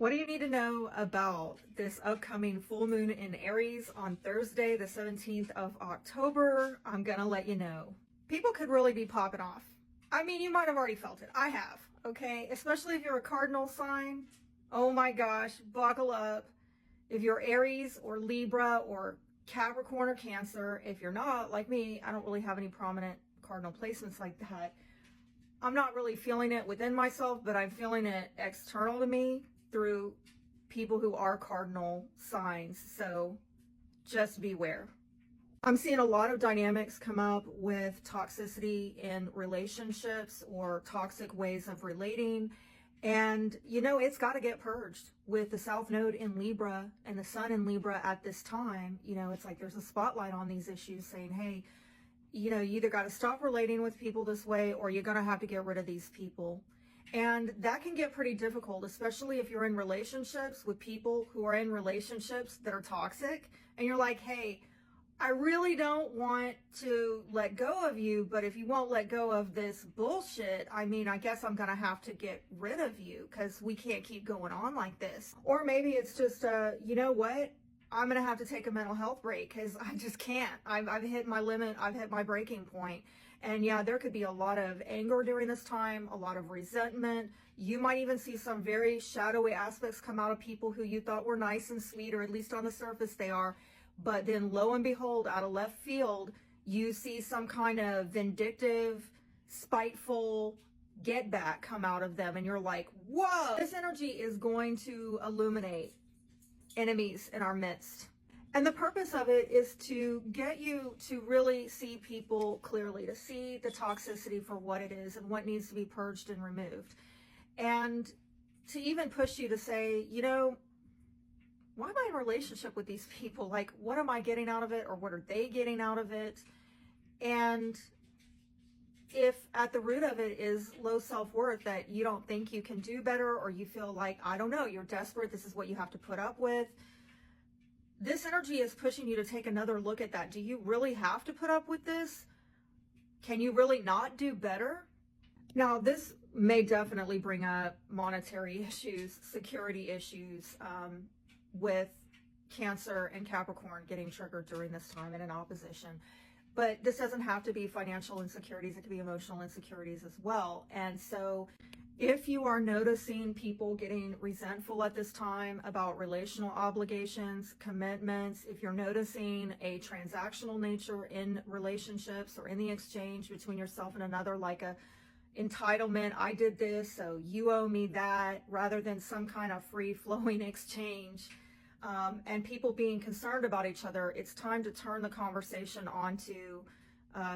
What do you need to know about this upcoming full moon in Aries on Thursday, the 17th of October? I'm going to let you know. People could really be popping off. I mean, you might have already felt it. I have, okay? Especially if you're a cardinal sign. Oh my gosh, buckle up. If you're Aries or Libra or Capricorn or Cancer, if you're not, like me, I don't really have any prominent cardinal placements like that. I'm not really feeling it within myself, but I'm feeling it external to me through people who are cardinal signs. So just beware. I'm seeing a lot of dynamics come up with toxicity in relationships or toxic ways of relating. And, you know, it's got to get purged with the South Node in Libra and the Sun in Libra at this time. You know, it's like there's a spotlight on these issues saying, hey, you know, you either got to stop relating with people this way or you're going to have to get rid of these people. And that can get pretty difficult, especially if you're in relationships with people who are in relationships that are toxic. And you're like, hey, I really don't want to let go of you, but if you won't let go of this bullshit, I mean, I guess I'm going to have to get rid of you because we can't keep going on like this. Or maybe it's just, you know what? I'm going to have to take a mental health break because I just can't. I've hit my limit. I've hit my breaking point. And yeah, there could be a lot of anger during this time, a lot of resentment. You might even see some very shadowy aspects come out of people who you thought were nice and sweet, or at least on the surface they are. But then lo and behold, out of left field, you see some kind of vindictive, spiteful get back come out of them. And you're like, whoa, this energy is going to illuminate enemies in our midst. And the purpose of it is to get you to really see people clearly, to see the toxicity for what it is and what needs to be purged and removed. And to even push you to say, you know, why am I in a relationship with these people? Like, what am I getting out of it, or what are they getting out of it? And if at the root of it is low self-worth, that you don't think you can do better, or you feel like, I don't know, you're desperate, this is what you have to put up with. This energy is pushing you to take another look at that. Do you really have to put up with this? Can you really not do better? Now, this may definitely bring up monetary issues, security issues, with Cancer and Capricorn getting triggered during this time in an opposition. But this doesn't have to be financial insecurities. It could be emotional insecurities as well. And so if you are noticing people getting resentful at this time about relational obligations, commitments, if you're noticing a transactional nature in relationships or in the exchange between yourself and another, like a entitlement, I did this, so you owe me that, rather than some kind of free-flowing exchange, and people being concerned about each other, it's time to turn the conversation on to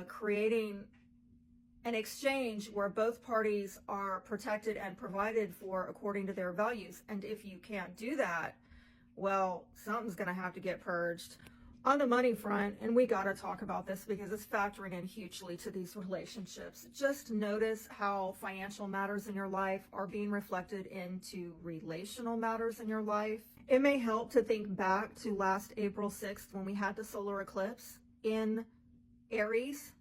creating an exchange where both parties are protected and provided for according to their values. And if you can't do that, well, something's going to have to get purged. On the money front, and we got to talk about this because it's factoring in hugely to these relationships. Just notice how financial matters in your life are being reflected into relational matters in your life. It may help to think back to last April 6th when we had the solar eclipse in Aries.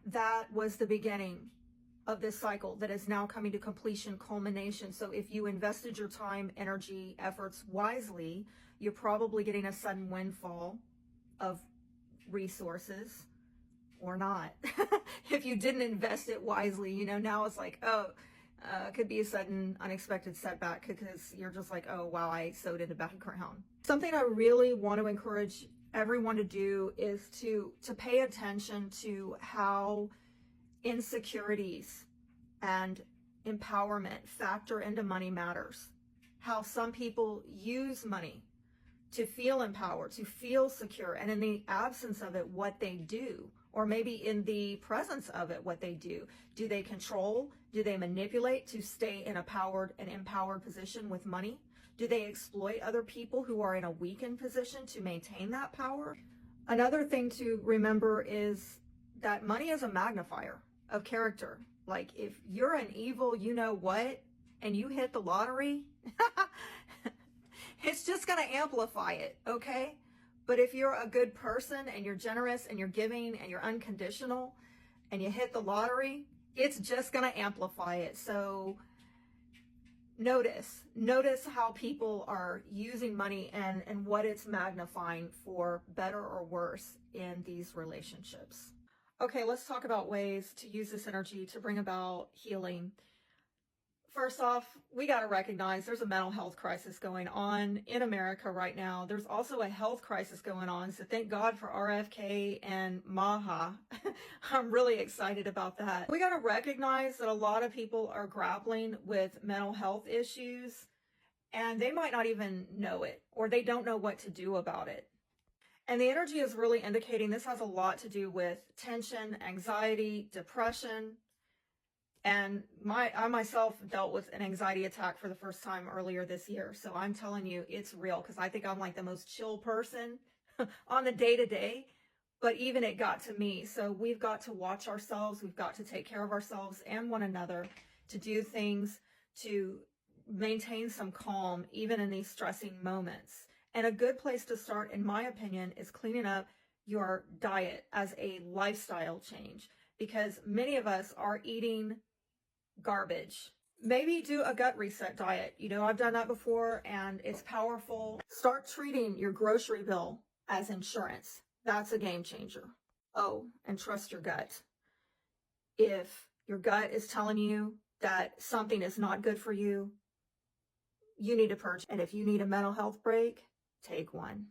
That was the beginning of this cycle that is now coming to completion, culmination. So if you invested your time, energy, efforts wisely, you're probably getting a sudden windfall of resources, or not. If you didn't invest it wisely, you know, now it's like, oh, could be a sudden unexpected setback because you're just like, oh, wow, I sowed in the background. Something I really want to encourage everyone to do is to pay attention to how insecurities and empowerment factor into money matters. How some people use money to feel empowered, to feel secure, and in the absence of it, what they do, or maybe in the presence of it, what they do. Do they control? Do they manipulate to stay in a powered and empowered position with money? Do they exploit other people who are in a weakened position to maintain that power? Another thing to remember is that money is a magnifier of character. Like, if you're an evil, you know what, and you hit the lottery, it's just going to amplify it, okay? But if you're a good person and you're generous and you're giving and you're unconditional and you hit the lottery, it's just going to amplify it. So Notice how people are using money and what it's magnifying for better or worse in these relationships. Okay, let's talk about ways to use this energy to bring about healing. First off, we got to recognize there's a mental health crisis going on in America right now. There's also a health crisis going on. So thank God for RFK and MAHA. I'm really excited about that. We got to recognize that a lot of people are grappling with mental health issues and they might not even know it, or they don't know what to do about it. And the energy is really indicating this has a lot to do with tension, anxiety, depression. And I myself dealt with an anxiety attack for the first time earlier this year. So I'm telling you, it's real, because I think I'm like the most chill person on the day to day, but even it got to me. So we've got to watch ourselves. We've got to take care of ourselves and one another, to do things to maintain some calm, even in these stressing moments. And a good place to start, in my opinion, is cleaning up your diet as a lifestyle change, because many of us are eating garbage. Maybe do a gut reset diet. You know, I've done that before and it's powerful. Start treating your grocery bill as insurance. That's a game changer. Oh, and trust your gut. If your gut is telling you that something is not good for you, you need to purge. And if you need a mental health break, take one.